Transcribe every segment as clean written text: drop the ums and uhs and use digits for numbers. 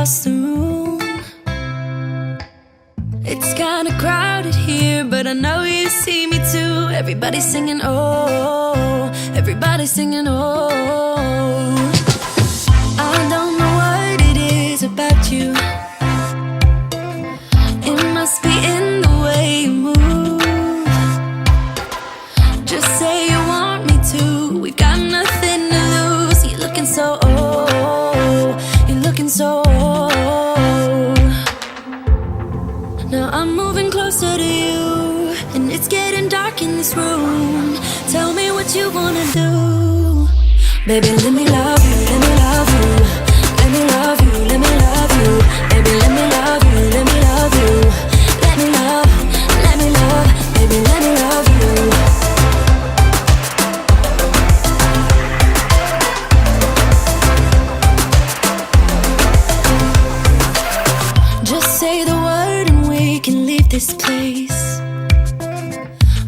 across the room. It's kinda crowded here, but I know you see me too. Everybody's singing, oh, everybody's singing, oh. I don't know what it is about you. It must be in the way you move. Just say you want me to. We got nothing to lose. You're looking so old. You're looking so old. Now I'm moving closer to you, and it's getting dark in this room. Tell me what you wanna do. Baby, let me love you, let me love you. Let me love you, let me love you. Baby, let me love you, let me love you. Let me love, let me love. Baby, let me love you. Just say the word and we can leave this place.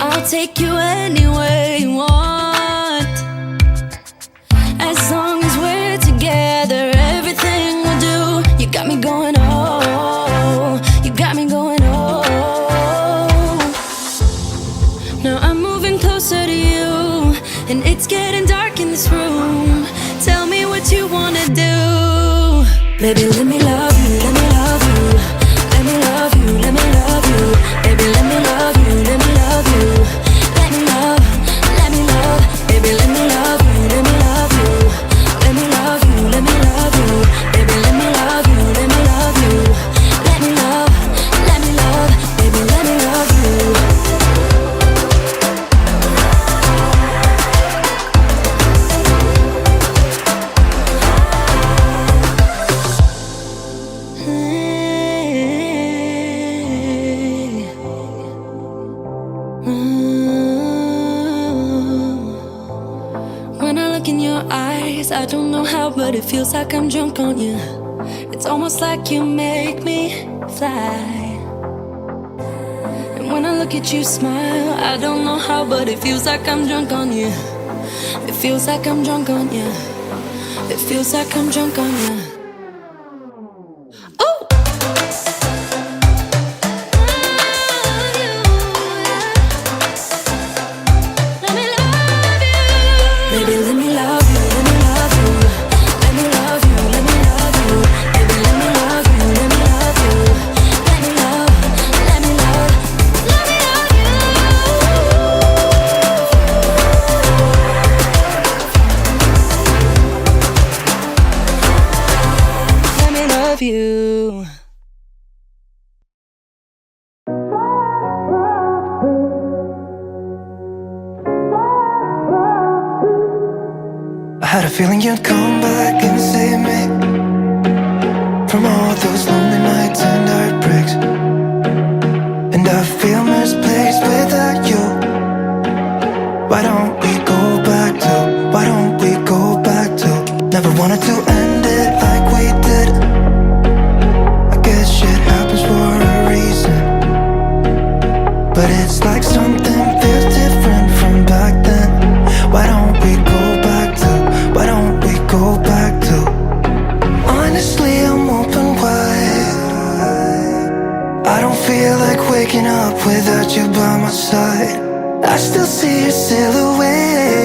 I'll take you anywhere you want. As long as we're together, everything we'll do. You got me going, oh. You got me going, oh. Now I'm moving closer to you, and it's getting dark in this room. Tell me what you wanna do. Baby, let me love you, let me love you. Let me love you, let me love you. Baby, let me love you, let me love you. Let me love, let me love. Baby, let me love you, let me love you. Let me love you, let me love you. Baby, let me love you, let me love you. Let me love, let me love. Baby, let me love you. When I look in your eyes, I don't know how, but it feels like I'm drunk on you. It's almost like you make me fly. And when I look at you smile, I don't know how, but it feels like I'm drunk on you. It feels like I'm drunk on you. It feels like I'm drunk on you. Oh! Baby, let me love you, let me love you. Let me love you, let me love you. Baby, let me love you, let me love you. Let me love, let me love. Let me love you. Let me love you. I had a feeling you'd come back and save me from all those lonely nights and heartbreaks. And I feel misplaced without you. Why don't we go back to, why don't we go back to? Never wanted to end it like we did. I guess shit happens for a reason, but it's like something feels different from back then. Why don't we go back to, why don't we go back to? Honestly, I'm open wide. I don't feel like waking up without you by my side. I still see your silhouette.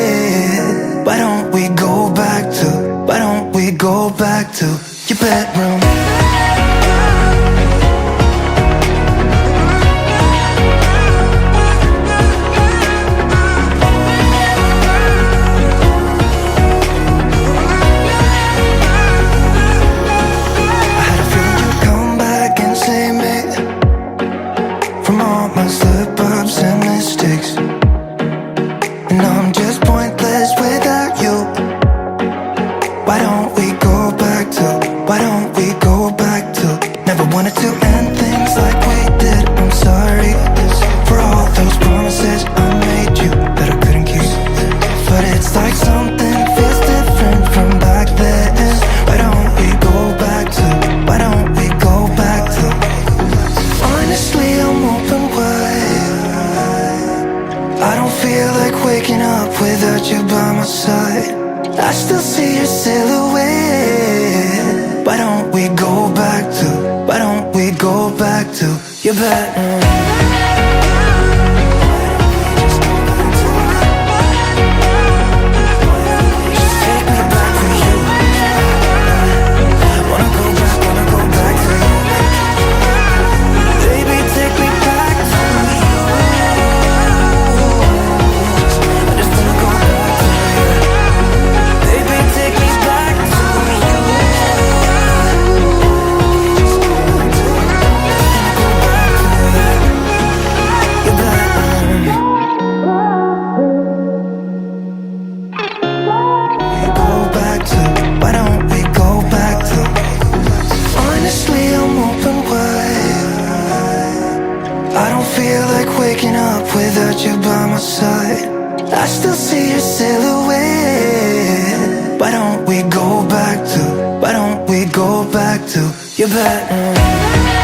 Why don't we go back to, why don't we go back to your bedroom? Slip-ups and mistakes, and I'm just pointless without you. Why don't we go back to, why don't we go back to? Never wanted to end things like we did. I'm sorry for all those promises I made you that I couldn't keep, but it's like something feels different from back then. Why don't we go back to, why don't we go back to? Honestly, I'm open wide. I don't feel like waking up without you by my side. I still see your silhouette. Why don't we go back? go back to your bedroom? Without you by my side, I still see your silhouette. Why don't we go back to your bedroom?